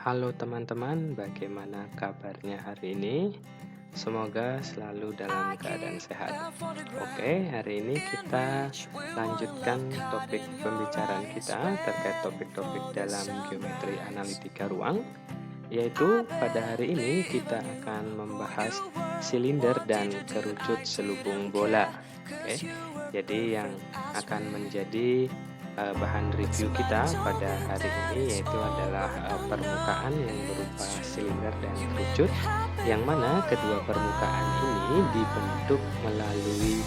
Halo teman-teman, bagaimana kabarnya hari ini? Semoga selalu dalam keadaan sehat. Oke, hari ini kita lanjutkan topik pembicaraan kita terkait topik-topik dalam geometri analitika ruang, yaitu pada hari ini kita akan membahas silinder dan kerucut selubung bola. Oke, jadi yang akan menjadi bahan review kita pada hari ini yaitu adalah permukaan yang berupa silinder dan kerucut, yang mana kedua permukaan ini dibentuk melalui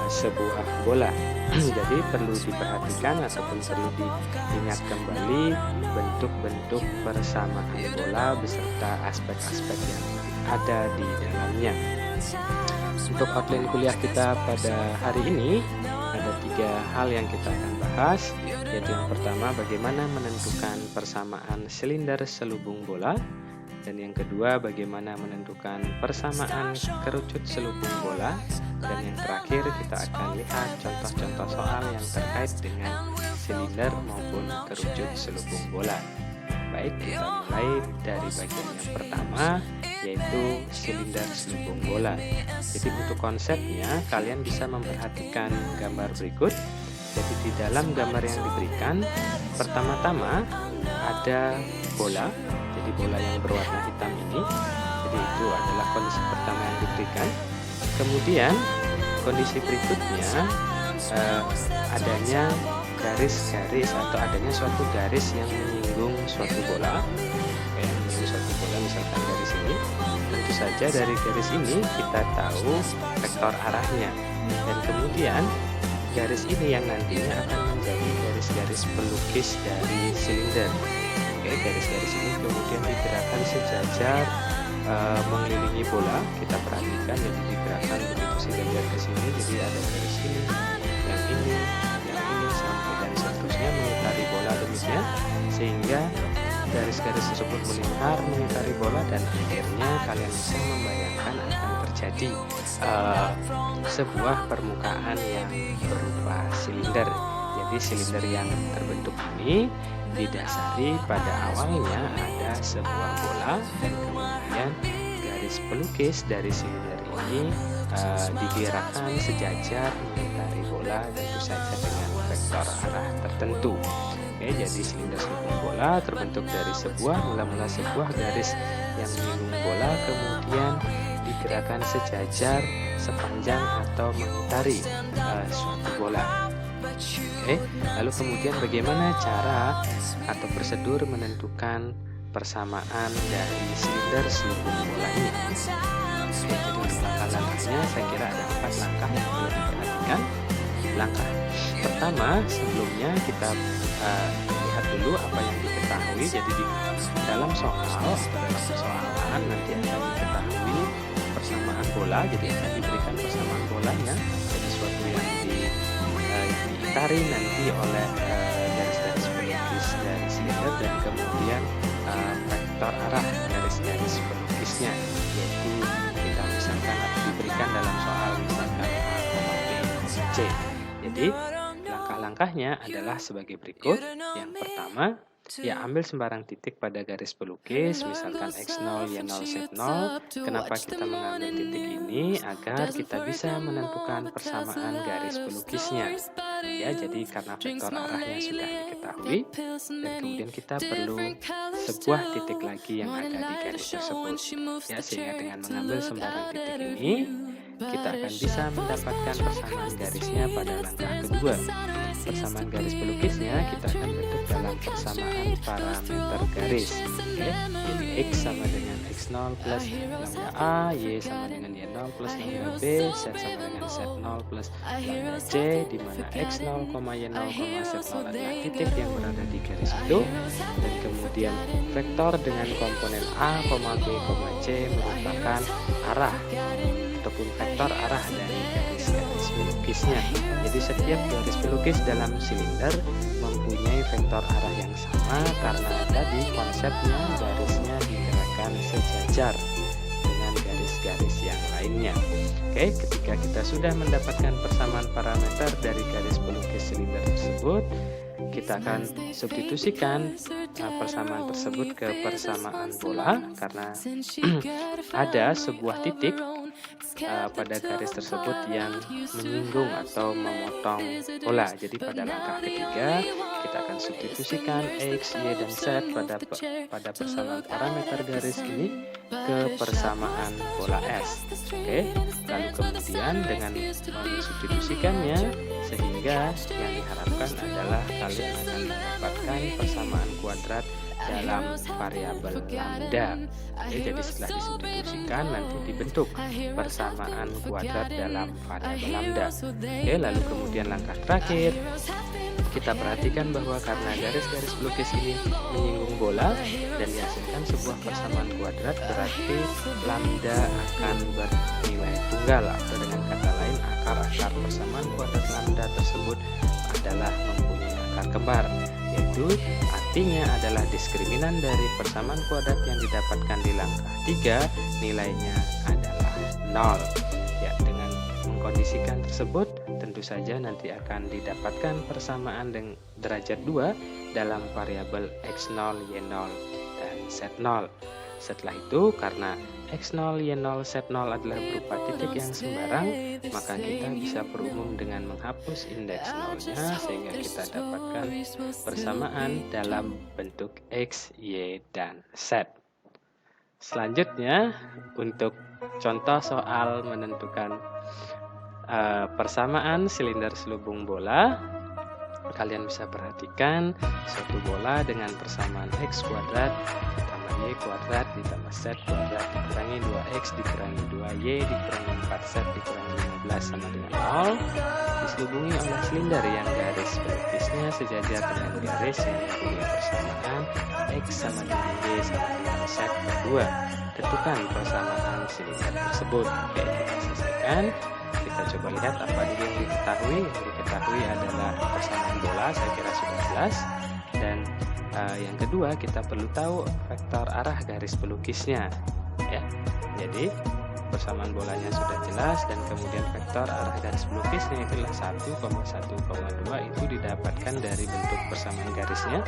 sebuah bola. Jadi perlu diperhatikan ataupun perlu diingat kembali bentuk-bentuk persamaan bola beserta aspek-aspek yang ada di dalamnya. Untuk outline kuliah kita pada hari ini ada 3 hal yang kita akan bahas, yaitu yang pertama bagaimana menentukan persamaan silinder selubung bola, dan yang kedua bagaimana menentukan persamaan kerucut selubung bola, dan yang terakhir kita akan lihat contoh-contoh soal yang terkait dengan silinder maupun kerucut selubung bola. Baik, kita mulai dari bagian yang pertama, yaitu silinder selubung bola. Jadi untuk konsepnya kalian bisa memperhatikan gambar berikut. Jadi di dalam gambar yang diberikan, pertama-tama ada bola. Jadi bola yang berwarna hitam ini. Jadi itu adalah kondisi pertama yang diberikan. Kemudian kondisi berikutnya adanya garis-garis atau adanya suatu garis yang menyinggung suatu bola. Menyinggung suatu bola misalkan garis ini. Tentu saja dari garis ini kita tahu vektor arahnya. Dan kemudian garis ini yang nantinya akan menjadi garis-garis pelukis dari silinder. Garis-garis ini kemudian digerakkan sejajar mengelilingi bola. Kita perhatikan, jadi digerakkan begitu sejajar ke sini. Jadi ada garis ini, yang ini sampai dan seterusnya mengitari bola demikian, sehingga garis-garis tersebut melingkar mengitari bola dan akhirnya kalian bisa membayangkan akan terjadi sebuah permukaan yang berupa silinder. Jadi silinder yang terbentuk ini didasari pada awalnya ada sebuah bola, dan kemudian garis pelukis dari silinder ini digerakkan sejajar mengitari bola, tentu saja dengan vektor arah tertentu. Jadi silinder selubung bola terbentuk dari mula-mula sebuah garis yang menyinggung bola, kemudian digerakkan sejajar sepanjang atau mengitari suatu bola. Lalu kemudian bagaimana cara atau prosedur menentukan persamaan dari silinder selubung bola ini? Jadi untuk langkah-langkahnya saya kira ada 4 langkah yang perlu diperhatikan. Langkah pertama, sebelumnya kita lihat dulu apa yang diketahui. Jadi di dalam soalan nanti akan diketahui persamaan bola. Jadi akan diberikan persamaan bolanya. Jadi suatu yang diitari nanti oleh garis-garis pelukis dari silinder, dan kemudian vektor arah garis-garis pelukisnya, yaitu kita misalkan atau diberikan dalam soal misalkan A, B, C. Jadi langkah-langkahnya adalah sebagai berikut. Yang pertama, ambil sembarang titik pada garis pelukis, misalkan X0, Y0, Z0. Kenapa kita mengambil titik ini? Agar kita bisa menentukan persamaan garis pelukisnya. Jadi karena vektor arahnya sudah diketahui, dan kemudian kita perlu sebuah titik lagi yang ada di garis tersebut. Sehingga dengan mengambil sembarang titik ini, kita akan bisa mendapatkan persamaan garisnya pada langkah kedua. Persamaan garis pelukisnya kita akan bentuk dalam persamaan parameter garis. Jadi X sama dengan X0 plus lambda A, Y sama dengan Y0 plus lambda B, Z sama dengan Z0 plus lambda C, di mana X0, Y0, Z0 adalah titik yang berada di garis itu, dan kemudian vektor dengan komponen A, B, C merupakan arah ataupun vektor arah dari garis-garis pelukisnya. Jadi setiap garis pelukis dalam silinder mempunyai vektor arah yang sama karena tadi konsepnya garisnya digerakkan sejajar dengan garis-garis yang lainnya. Ketika kita sudah mendapatkan persamaan parameter dari garis pelukis silinder tersebut, kita akan substitusikan persamaan tersebut ke persamaan bola karena ada sebuah titik pada garis tersebut yang menyinggung atau memotong bola. Jadi pada langkah ketiga kita akan substitusikan X, Y, dan Z pada persamaan parameter garis ini ke persamaan bola S. Oke, lalu kemudian dengan mensubstitusikannya sehingga yang diharapkan adalah kalian akan mendapatkan persamaan kuadrat dalam variabel lambda. Oke, jadi setelah disubstitusikan nanti dibentuk persamaan kuadrat dalam variabel lambda. Oke, lalu kemudian langkah terakhir kita perhatikan bahwa karena garis-garis pelukis ini menyinggung bola dan dihasilkan sebuah persamaan kuadrat, berarti lambda akan bernilai tunggal, atau dengan kata lain akar-akar persamaan kuadrat lambda tersebut adalah mempunyai akar kembar, yaitu artinya adalah diskriminan dari persamaan kuadrat yang didapatkan di langkah 3 nilainya adalah 0. Ya, dengan mengkondisikan tersebut tentu saja nanti akan didapatkan persamaan dengan derajat 2 dalam variabel X0, Y0, dan Z0. Setelah itu, karena X0, Y0, Z0 adalah berupa titik yang sembarang, maka kita bisa berumum dengan menghapus indeks 0-nya sehingga kita dapatkan persamaan dalam bentuk X, Y, dan Z. Selanjutnya, untuk contoh soal menentukan persamaan silinder selubung bola, kalian bisa perhatikan suatu bola dengan persamaan X kuadrat ditambah Y kuadrat ditambah Z kuadrat dikurangi 2X dikurangi 2Y dikurangi 4Z dikurangi 15 sama dengan 0 diselubungi oleh silinder yang garis pelukisnya sejajar dengan garis yang mempunyai persamaan X sama dengan Y sama dengan Z per 2. Tentukan persamaan silinder tersebut. Oke, kita selesaikan. Kita coba lihat apa yang diketahui. Yang diketahui adalah persamaan bola, saya kira sudah jelas. Dan yang kedua, kita perlu tahu vektor arah garis pelukisnya. Ya, jadi persamaan bolanya sudah jelas dan kemudian vektor arah garis pelukisnya itulah 1,1,2 itu didapatkan dari bentuk persamaan garisnya.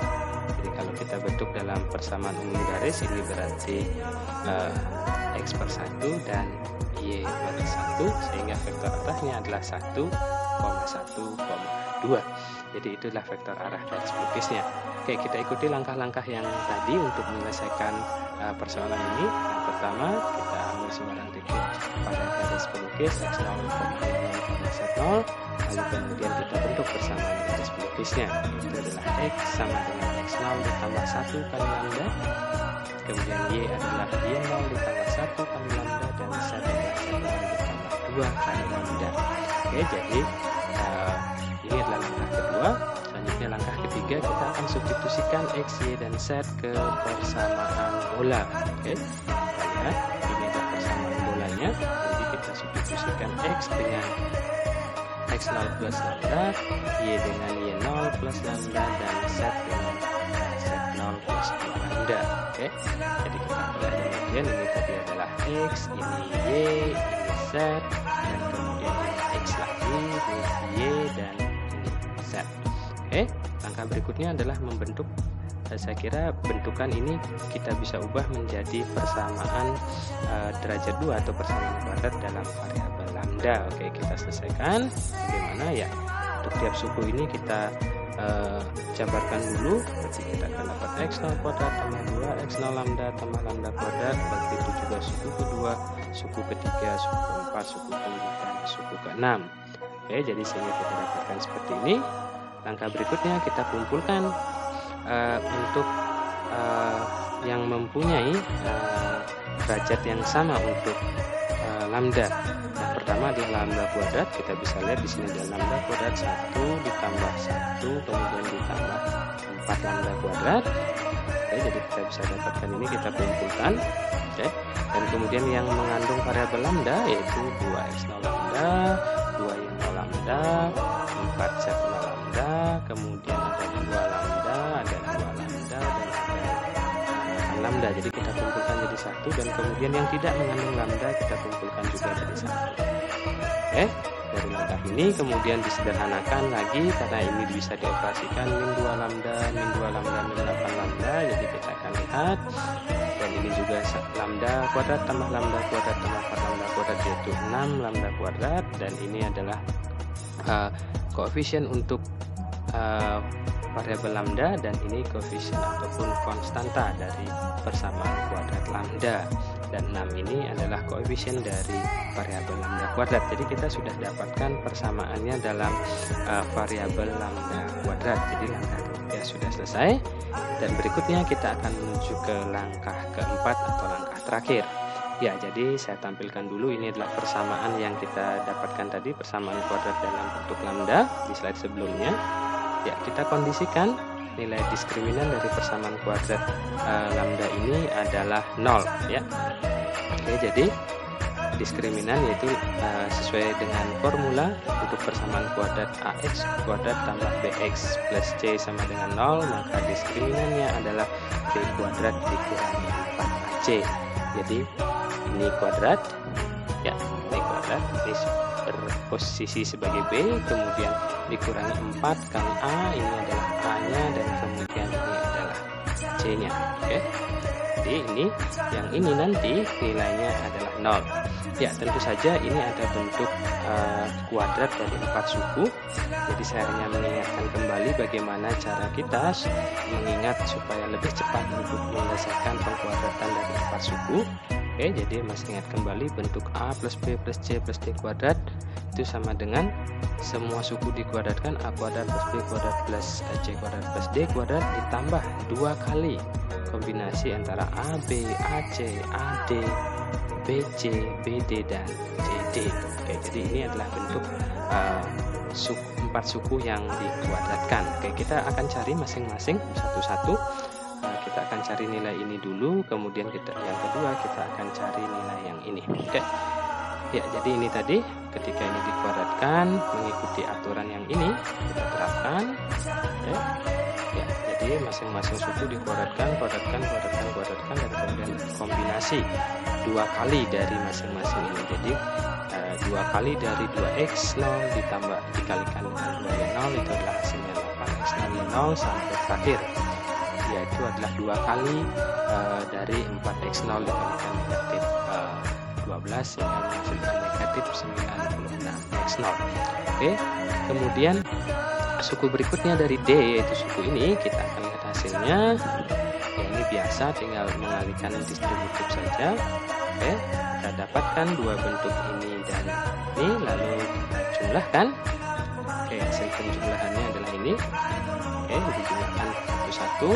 Jadi kalau kita bentuk dalam persamaan umum garis ini berarti X per 1 dan Y per 1 sehingga vektor arahnya adalah 1,1,2. Jadi itulah vektor arah garis pelukisnya. Oke, kita ikuti langkah-langkah yang tadi untuk menyelesaikan persoalan ini. Yang pertama, kita ambil sembarang titik pada garis pelukis X0, Y0, lalu kemudian kita bentuk persamaan garis pelukisnya. Itu adalah X sama dengan X0 ditambah 1 kali lambda, kemudian Y adalah Y0 ditambah 1 kali lambda, dan Z adalah Z0 ditambah 2 kali lambda. Oke, jadi ini adalah langkah kedua. Selanjutnya langkah ketiga, kita akan substitusikan X, Y, dan Z ke persamaan bola. Oke, kita lihat ini adalah persamaan bolanya. Jadi kita substitusikan X dengan X0 plus lambda, Y dengan Y0 plus lambda, dan Z dengan Z0 plus 2 lambda. Oke, jadi kita lihat demikian. Ini tadi adalah X, ini Y, ini Z, dan kemudian ini X lagi, ini Y, dan ini Z. Oke, langkah berikutnya adalah membentuk. Saya kira bentukan ini kita bisa ubah menjadi persamaan derajat 2 atau persamaan kuadrat dalam variabel lambda. Oke, kita selesaikan. Bagaimana ya? Untuk tiap suku ini kita jabarkan dulu. Berarti kita akan dapat X0 kuadrat tambah 2 X0 lambda tambah lambda kuadrat. Begitu juga suku kedua, suku ketiga, suku keempat, suku kelima, dan suku keenam. Oke, jadi sehingga kita dapatkan seperti ini. Langkah berikutnya kita kumpulkan untuk yang mempunyai derajat yang sama untuk lambda. Yang pertama adalah lambda kuadrat. Kita bisa lihat di sini ada lambda kuadrat 1 ditambah 1 kemudian ditambah 4 lambda kuadrat. Oke, jadi kita bisa dapatkan ini, kita kumpulkan. Oke, dan kemudian yang mengandung variabel lambda yaitu 2x0 lambda, 2y0 lambda, 4z lambda, kemudian ada 2 lambda, ada 2 lambda, dan ada lambda. Jadi kita kumpulkan jadi satu, dan kemudian yang tidak mengandung lambda kita kumpulkan juga jadi satu. Oke, dari langkah ini, kemudian disederhanakan lagi karena ini bisa dioperasikan min 2 lambda, min 2 lambda, min 8 lambda. Jadi kita akan lihat, dan ini juga lambda kuadrat tambah lambda kuadrat tambah 4 lambda kuadrat yaitu 6 lambda kuadrat, dan ini adalah koefisien untuk variabel lambda, dan ini koefisien ataupun konstanta dari persamaan kuadrat lambda, dan 6 ini adalah koefisien dari variabel lambda kuadrat. Jadi kita sudah dapatkan persamaannya dalam variabel lambda kuadrat. Jadi langkah ketiga sudah selesai, dan berikutnya kita akan menuju ke langkah keempat atau langkah terakhir. Ya, jadi saya tampilkan dulu, ini adalah persamaan yang kita dapatkan tadi, persamaan kuadrat dalam bentuk lambda di slide sebelumnya. Ya, kita kondisikan nilai diskriminan dari persamaan kuadrat lambda ini adalah 0 ya. Oke, jadi diskriminan yaitu sesuai dengan formula untuk persamaan kuadrat ax kuadrat tambah bx plus c sama dengan 0, maka diskriminannya adalah b kuadrat dikurangi 4ac. Jadi ini kuadrat ya, ini kuadrat, ini berposisi sebagai b, kemudian dikurangi 4 kali a, ini adalah a nya, dan kemudian ini adalah c nya. Oke, jadi ini yang ini nanti nilainya adalah 0. Ya, tentu saja ini ada bentuk kuadrat dari 4 suku. Jadi saya hanya mengingatkan kembali bagaimana cara kita mengingat supaya lebih cepat untuk menyelesaikan pengkuadratan dari 4 suku. Oke, jadi masih ingat kembali bentuk a plus b plus c plus d kuadrat itu sama dengan semua suku dikuadratkan a kuadrat plus b kuadrat plus c kuadrat plus d kuadrat ditambah 2 kali kombinasi antara ab, ac, ad, bc, bd, dan cd. Oke, jadi ini adalah bentuk 4 suku yang dikuadratkan. Oke, kita akan cari masing-masing satu-satu. Kita akan cari nilai ini dulu, kemudian yang kedua kita akan cari nilai yang ini. Oke. Ya, jadi ini tadi ketika ini dikuadratkan mengikuti aturan yang ini kita terapkan. Oke. Ya, jadi masing-masing suku dikuadratkan, kuadratkan, dan kemudian kombinasi 2 kali dari masing-masing ini. Jadi 2 kali dari 2x 0 ditambah dikalikan dengan 2y 0 itu adalah hasilnya 8x 0 sampai terakhir, yaitu adalah 2 kali dari 4x 0 dikalikan negatif 12 yang menghasilkan negatif 96x 0. Oke, kemudian suku berikutnya dari D, yaitu suku ini, kita akan lihat hasilnya. Ya, ini biasa, tinggal mengalihkan distributif saja. Oke, kita dapatkan 2 bentuk ini dan ini, lalu kita jumlahkan. Oke, hasil penjumlahannya adalah ini. Oke, dijumlahkan satu-satu.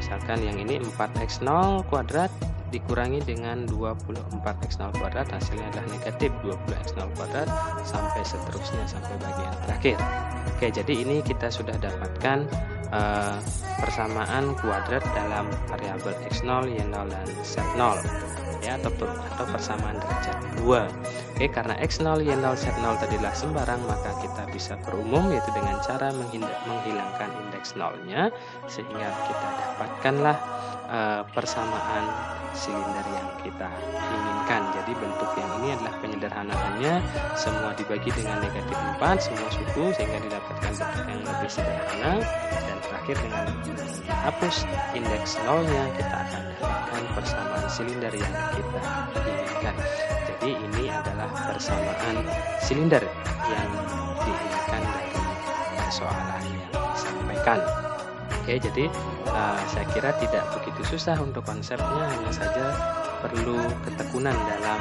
Misalkan yang ini 4x0 kuadrat dikurangi dengan 24x0 kuadrat, hasilnya adalah negatif 20x0 kuadrat sampai seterusnya sampai bagian terakhir. Oke, jadi ini kita sudah dapatkan persamaan kuadrat dalam variabel x0, y0, dan z0 ya, atau persamaan derajat 2. Oke, karena x0, y0, z0 tadilah sembarang, maka kita bisa perumum, yaitu dengan cara menghilangkan indeks 0-nya, sehingga kita dapatkanlah persamaan silinder yang kita inginkan. Jadi bentuk yang ini adalah penyederhanaannya, semua dibagi dengan negatif 4 semua suku, sehingga didapatkan bentuk yang lebih sederhana, dan terakhir dengan hapus indeks 0-nya kita akan dapatkan persamaan silinder yang kita inginkan. Jadi ini adalah persamaan silinder yang diinginkan dari persoalan yang disampaikan. Oke, jadi saya kira tidak begitu susah untuk konsepnya, hanya saja perlu ketekunan dalam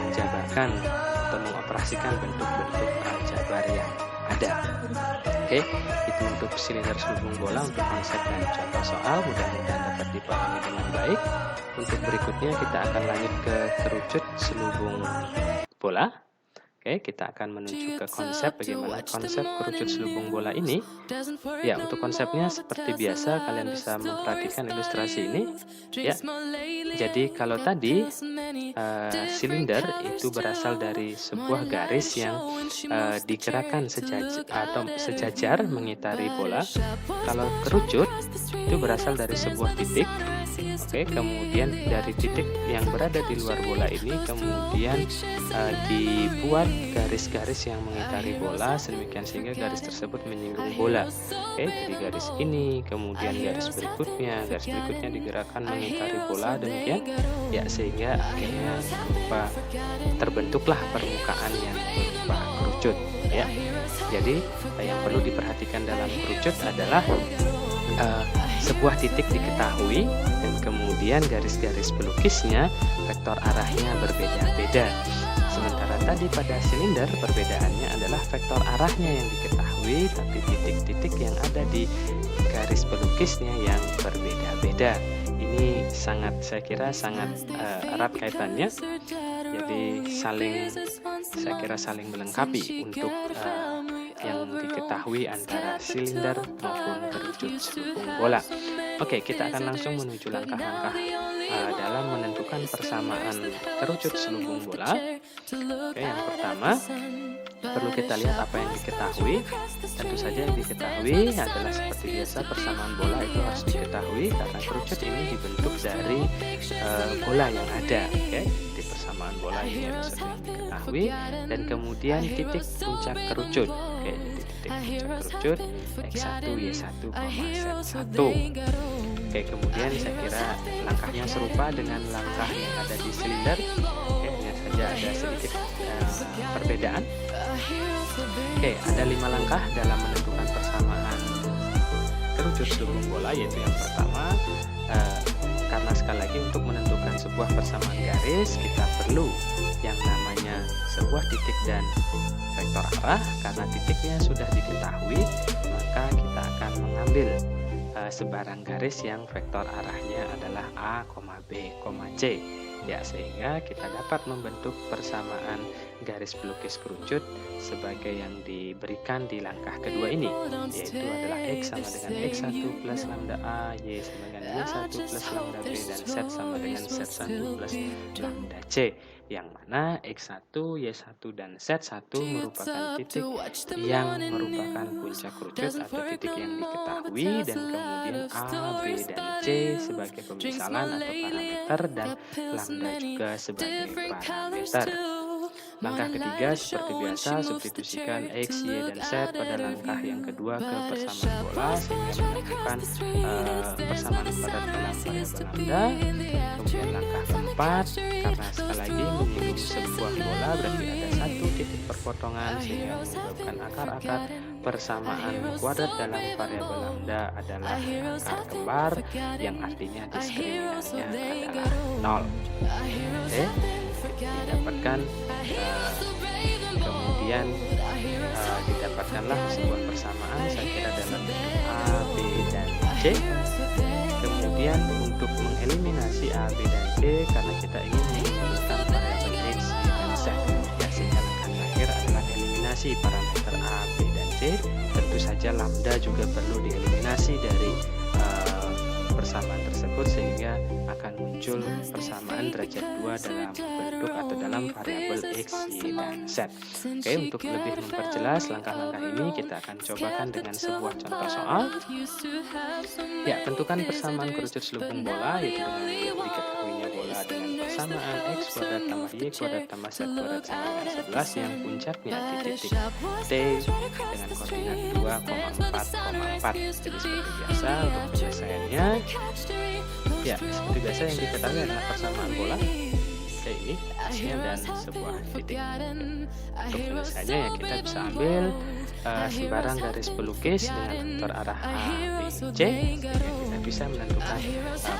menjabarkan atau mengoperasikan bentuk-bentuk aljabar yang ada. Oke, itu untuk silinder selubung bola untuk konsep dan contoh soal, mudah-mudahan dapat dipahami dengan baik. Untuk berikutnya kita akan lanjut ke kerucut selubung bola. Oke, kita akan menuju ke konsep, bagaimana konsep kerucut selubung bola ini. Ya, untuk konsepnya seperti biasa, kalian bisa memperhatikan ilustrasi ini. Ya, jadi kalau tadi silinder itu berasal dari sebuah garis yang digerakkan sejajar mengitari bola. Kalau kerucut itu berasal dari sebuah titik Oke, kemudian dari titik yang berada di luar bola ini kemudian dibuat garis-garis yang mengitari bola sedemikian sehingga garis tersebut menyinggung bola. Oke, jadi garis ini, kemudian garis berikutnya digerakkan mengitari bola demikian ya, sehingga akhirnya terbentuklah permukaan yang berupa kerucut ya. Jadi yang perlu diperhatikan dalam kerucut adalah sebuah titik diketahui dan kemudian garis-garis pelukisnya vektor arahnya berbeda-beda. Sementara tadi pada silinder perbedaannya adalah vektor arahnya yang diketahui, tapi titik-titik yang ada di garis pelukisnya yang berbeda-beda. Ini saya kira sangat erat kaitannya. Jadi saya kira saling melengkapi untuk yang diketahui antara silinder maupun kerucut selubung bola. Oke, kita akan langsung menuju langkah-langkah dalam menentukan persamaan kerucut selubung bola. Oke, yang pertama perlu kita lihat apa yang diketahui. Tentu saja yang diketahui adalah seperti biasa persamaan bola itu harus diketahui karena kerucut ini dibentuk dari bola yang ada. Oke, di persamaan bola ini ada satu yang diketahui dan kemudian titik puncak kerucut. Oke, jadi titik puncak kerucut X1 Y1, Z1. Oke, kemudian saya kira langkahnya serupa dengan langkah yang ada di silinder. Oke, hanya saja ada sedikit perbedaan. Oke, ada 5 langkah dalam menentukan persamaan kerucut selubung bola, yaitu yang pertama, karena sekali lagi untuk menentukan sebuah persamaan garis kita perlu yang namanya sebuah titik dan vektor arah. Karena titiknya sudah diketahui, maka kita akan mengambil sebarang garis yang vektor arahnya adalah A, B, C ya, sehingga kita dapat membentuk persamaan garis pelukis kerucut sebagai yang diberikan di langkah kedua ini, yaitu adalah X sama dengan X1 plus lambda A, Y sama dengan Y1 plus lambda B, dan Z sama dengan Z1 plus lambda C, yang mana X1, Y1, dan Z1 merupakan titik yang merupakan puncak kerucut atau titik yang diketahui, dan kemudian A, B, dan C sebagai pemisalan atau parameter, dan lambda juga sebagai parameter. Langkah ketiga seperti biasa, substitusikan X, Y, dan Z pada langkah yang kedua ke persamaan bola sehingga menemukan persamaan kuadrat dalam variabel lambda. Kemudian langkah keempat, karena sekali lagi menyinggung sebuah bola berarti ada satu titik perpotongan sehingga menyebabkan akar-akar persamaan kuadrat dalam variabel lambda adalah akar kembar yang artinya diskriminannya adalah 0. Oke, didapatkan kemudian didapatkanlah sebuah persamaan saya kira dalam A, B, dan C. Kemudian untuk mengeliminasi A, B, dan C karena kita ingin memunculkan variabel X, Y, dan Z ya, sehingga langkah terakhir adalah eliminasi parameter A, B, dan C. Tentu saja lambda juga perlu dieliminasi dari persamaan tersebut sehingga akan muncul persamaan derajat 2 dalam bentuk atau dalam variabel X, Y, dan Z. Oke, untuk lebih memperjelas langkah-langkah ini kita akan cobakan dengan sebuah contoh soal. Ya, tentukan persamaan kerucut selubung bola yaitu dengan diketahuinya bola dengan persamaan X kuadrat tambah Y kuadrat tambah Z kuadrat sama dengan 11 yang puncaknya di titik T dengan koordinat 2,4,4. Jadi seperti biasa untuk penyelesaiannya ya, seperti biasa yang diketahui adalah persamaan bola ini asnya dan sebuah titik. Untuk penyelesaiannya ya kita bisa ambil sembarang garis pelukis dengan vektor arah A, B, C sehingga kita bisa menentukan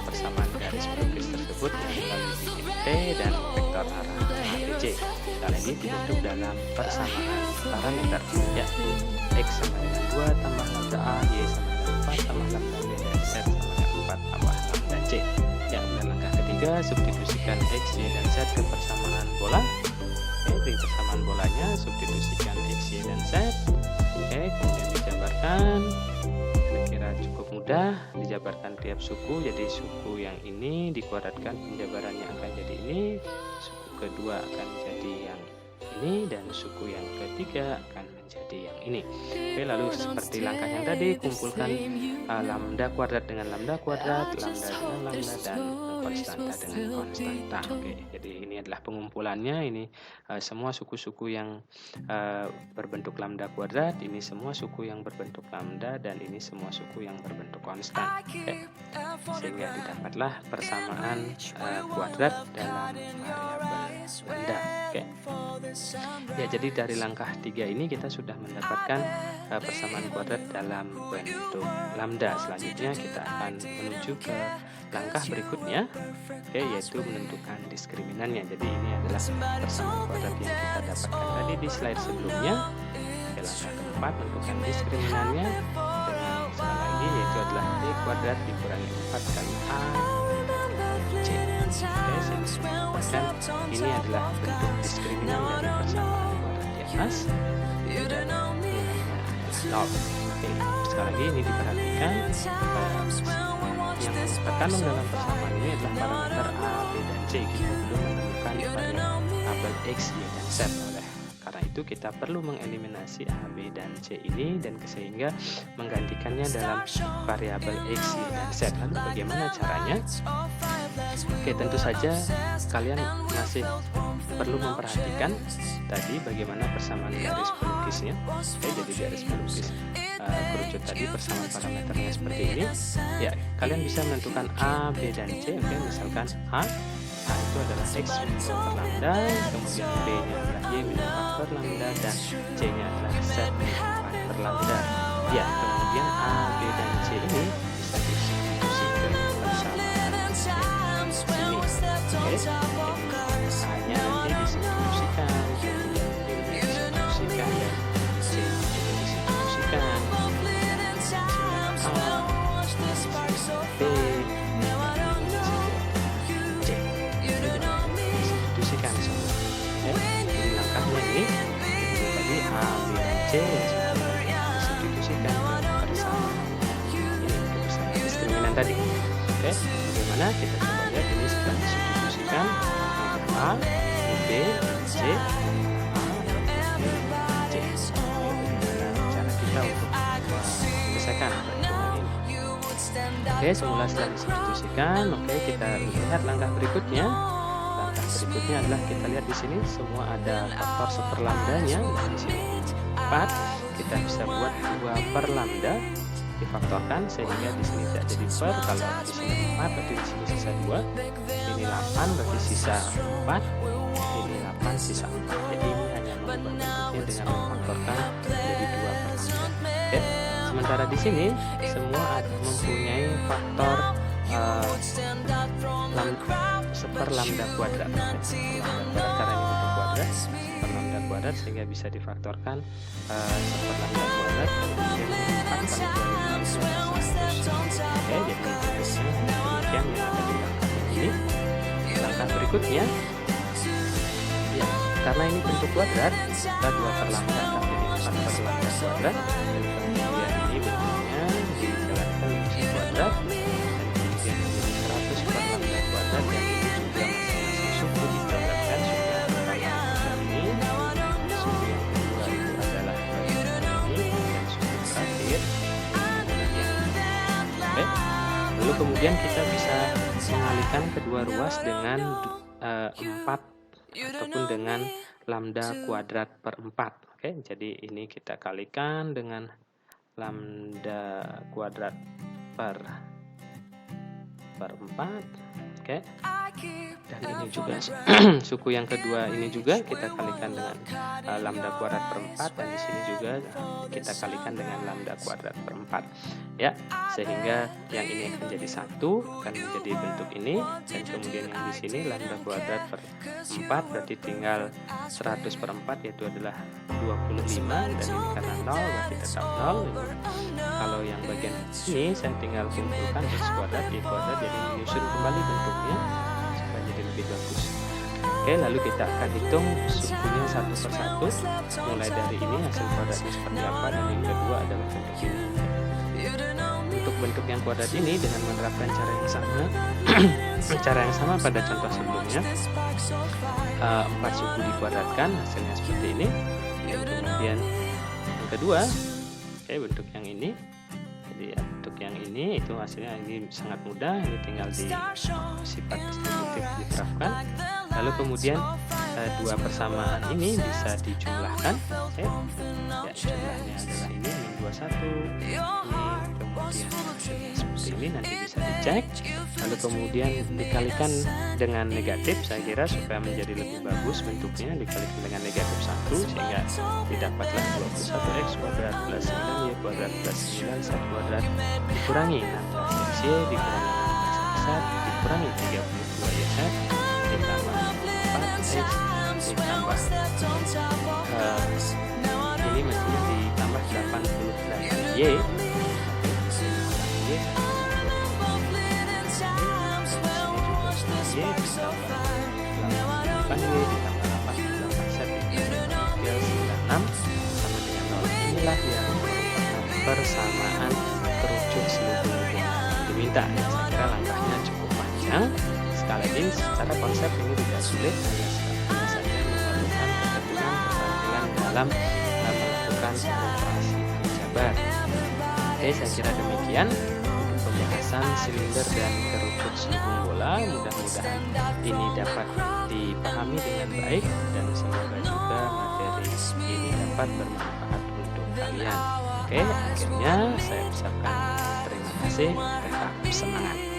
persamaan garis pelukis tersebut melalui titik T dan vektor arah A, B, C. Sekali lagi dibentuk dalam persamaan parameter ya, X sama dengan 2 tambah lambda A, Y sama dengan 4 tambah lambda B, dan Z sama dengan 4 tambah lambda C. Ya, dan langkah ketiga substitusikan X, Y, dan Z ke persamaan bola. Oke, di persamaan bolanya substitusikan X, Y, dan Z. Oke, kemudian dijabarkan. Kira-kira cukup mudah dijabarkan tiap suku. Jadi suku yang ini dikuadratkan penjabarannya akan jadi ini, suku kedua akan jadi yang ini, dan suku yang ketiga akan menjadi yang ini. Oke, lalu seperti langkah yang tadi, kumpulkan lambda kuadrat dengan lambda kuadrat, lambda dengan lambda, dan konstanta dengan konstanta. Oke, jadi ini adalah pengumpulannya. Ini semua suku-suku yang berbentuk lambda kuadrat, ini semua suku yang berbentuk lambda, dan ini semua suku yang berbentuk konstan. Oke, sehingga didapatlah persamaan kuadrat dalam variabel lambda. Oke. Ya, jadi dari langkah 3 ini kita sudah mendapatkan persamaan kuadrat dalam bentuk lambda. Selanjutnya kita akan menuju ke langkah berikutnya, oke, yaitu menentukan diskriminannya. Jadi ini adalah persamaan kuadrat yang kita dapatkan tadi di slide sebelumnya. Oke, langkah keempat, menentukan diskriminannya dengan sekali lagi, yaitu adalah d kuadrat dikurangi 4 kali a c. Oke, sehingga ini adalah bentuk diskriminan dari persamaan kuadrat di atas, dan nilainya adalah 0. Oke, sekali lagi ini diperhatikan, yang terkandung dalam persamaan ini adalah parameter a, b, dan c. Kita belum menemukan variabel x, y, dan z. Karena itu kita perlu mengeliminasi a, b, dan c ini, dan sehingga menggantikannya dalam variabel x, y, dan z. Lalu bagaimana caranya? Oke, tentu saja kalian masih perlu memperhatikan tadi bagaimana persamaan garis pelukisnya. Oke, jadi garis pelukis kerucut tadi persamaan parameternya seperti ini. Ya, kalian bisa menentukan a, b, dan c. Oke, misalkan a itu adalah x min faktor lambda, kemudian b nya adalah y min faktor lambda, dan c nya adalah z min faktor lambda. Ya, kemudian a, b, dan c ini bisa disubstitusi ke persamaan ini. Oke, a-nya nanti disubstitusikan, kemudian b nya disubstitusikan, dan c nya juga disubstitusikan. B, disubstitusikan semua. Jadi langkahnya ini tadi a, b, dan c yang disubstitusikan ke persamaan ini, ke persamaan diskriminan tadi. Oke, bagaimana kita coba lihat ini setelah disubstitusikan a, b, c, a, b, c. Bagaimana cara kita untuk menyelesaikan perhitungan ini? Oke, semula setelah disubstitusikan, oke, kita lihat langkah berikutnya. Langkah berikutnya adalah kita lihat di sini semua ada faktor seperlambdanya. Dan di sini 4, kita bisa buat 2 per lambda difaktorkan sehingga di sini tidak jadi per. Kalau di sini 4 berarti di sini sisa 2. Ini 8 berarti sisa 4. Ini 8 sisa 4. Jadi ini hanya mengubah bentuknya dengan memfaktorkan jadi 2 per lambda. Oke. Sementara di sini semua mempunyai faktor seper lambda kuadrat. Karena ini bentuk kuadrat, seper lambda kuadrat, sehingga bisa difaktorkan seper lambda kuadrat, kemudian 4 kali 2 Oke, jadi bentuknya demikian yang ada di langkah ini. Langkah berikutnya, ya, karena ini bentuk kuadrat, kita 2 per lambda akan menjadi 4 per lambda kuadrat, dan kemudian ini bentuknya dijelaskan menjadi kuadrat, dan kemudian menjadi 100 per lambda kuadrat, dan ini juga masing-masing suku dikuadratkan. Suku yang pertama ini, suku yang kedua itu adalah ini, dan suku terakhir. Oke, lalu kemudian kita bisa mengalihkan kedua ruas dengan 4 ataupun dengan lambda kuadrat per 4. Oke, jadi ini kita kalikan dengan lambda kuadrat per 4. Oke, dan ini juga suku yang kedua ini juga kita kalikan dengan lambda kuadrat per 4, dan di sini juga kita kalikan dengan lambda kuadrat per 4. Ya, sehingga yang ini akan jadi 1, akan menjadi bentuk ini, dan kemudian yang di sini lambda kuadrat per 4 berarti tinggal 100 per 4, yaitu adalah 25, dan ini karena 0 berarti tetap 0. Kalau yang bagian ini saya tinggal kumpulkan x kuadrat, y kuadrat, jadi menyusun kembali bentuknya supaya jadi lebih bagus. Oke, lalu kita akan hitung sukunya satu persatu, mulai dari ini hasil kuadratnya seperti apa, dan yang kedua adalah bentuk ini. Untuk bentuk yang kuadrat ini dengan menerapkan cara yang sama cara yang sama pada contoh sebelumnya, 4 suku dikuadratkan, hasilnya seperti ini, dan kemudian kedua, oke, bentuk yang ini. Jadi untuk yang ini itu hasilnya ini sangat mudah, ini tinggal di sifat distributif diterapkan. Lalu kemudian dua persamaan ini bisa dijumlahkan. Oke. Ya, jumlahnya adalah ini min 21. Ini kemudian seperti ini, nanti bisa dicek. Lalu kemudian dikalikan dengan negatif, saya kira supaya menjadi lebih bagus bentuknya, dikalikan dengan negatif 1 sehingga didapatlah 21x kuadrat plus 9y kuadrat plus 9z kuadrat dikurangi 16xy dikurangi 16z dikurangi 32yz ditambah 4x ditambah ini masih ditambah 88y sama dengan 0. Inilah yang merupakan persamaan kerucut selubung bola diminta. Saya kira langkahnya cukup panjang. Sekali lagi secara konsep ini tidak sulit, hanya saja memerlukan keterampilan dalam melakukan operasi aljabar. Oke, saya kira demikian untuk pembahasan silinder dan kerucut selubung bola. Mudah-mudahan ini dapat dipahami dengan baik dan semoga juga materi ini dapat bermanfaat untuk kalian. Oke, akhirnya saya ucapkan terima kasih, tetap semangat.